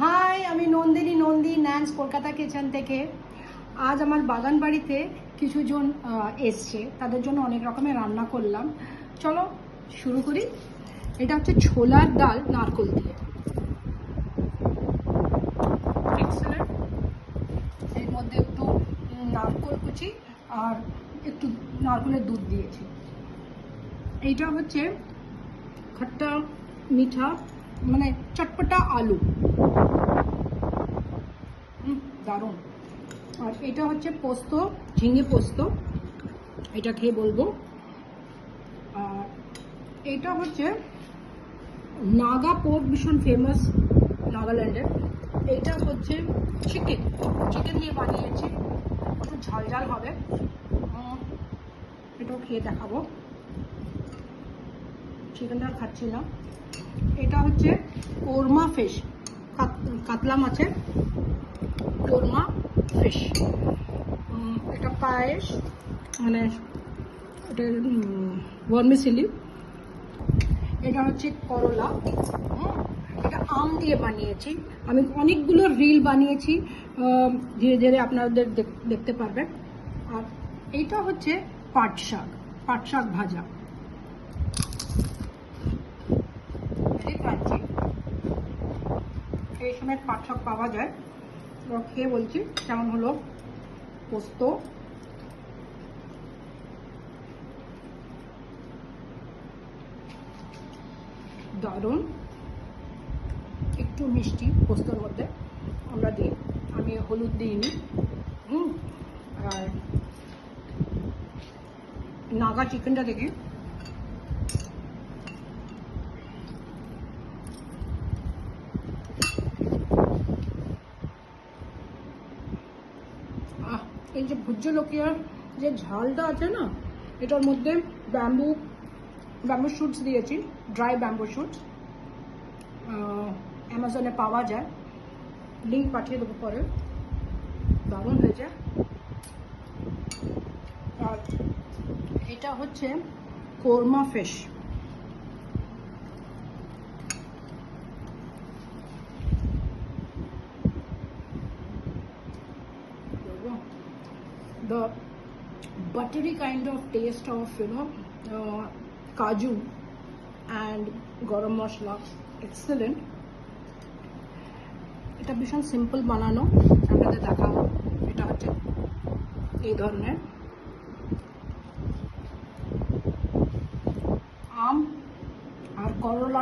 High, আমি Nandi ন্যান্স Kolkata kitchen থেকে। আজ আমার বাগান বাড়িতে কিছুজন এসছে, তাদের জন্য অনেক রকমের রান্না করলাম। চলো শুরু করি। এটা হচ্ছে ছোলার ডাল নারকোল দিয়ে, এক্সেলেন্ট। এর মধ্যে একটু নারকোল কুচি আর একটু নারকোলের দুধ দিয়েছি। এইটা হচ্ছে খট্টা মিঠা মানে চটপটা আলু, দারুণ। আর এটা হচ্ছে পোস্ত, ঝিঙে পোস্ত, এটা খেয়ে বলবো। আর এটা হচ্ছে নাগা পোর্ক, ভীষণ ফেমাস নাগাল্যান্ডের। এটা হচ্ছে চিকেন দিয়ে বানিয়েছি, একটু ঝাল ঝাল হবে। এটাও খেয়ে দেখাবো, চিকেনটা খাচ্ছি না। এটা হচ্ছে কোরমা ফিশ, কাতলা মাছের কোরমা ফিশ। এটা পায়েস, মানে এটা ভার্মিসেলি। এটা হচ্ছে করলা, এটা আম দিয়ে বানিয়েছি। আমি অনেকগুলো রিল বানিয়েছি, ধীরে ধীরে আপনাদের দেখতে পারবেন। আর এইটা হচ্ছে পাট শাক ভাজা, এই সময় পাট শাক পাওয়া যায়। খেয়ে বলছি কেমন হলো। পোস্ত, দারুণ, একটু মিষ্টি পোস্তর মধ্যে আমরা দিই, আমি হলুদ দিইনি। আর নাগা চিকেনটা দেখি। এই যে ভুজ্য লকিয়ার যে ঝালটা আছে না, এটার মধ্যে ব্যাম্বু শুটস দিয়েছি, ড্রাই ব্যাম্বু শুটস। অ্যামাজনে পাওয়া যায়, লিঙ্ক পাঠিয়ে দেবো পরে। দারুণ হয়েছে। আর এটা হচ্ছে korma fish, the buttery kind of taste of kaju and garam masala, excellent. এটা ভীষণ সিম্পল বানানো, আপনাদের দেখাবো। এটা হচ্ছে এই ধরনের আম আর করলা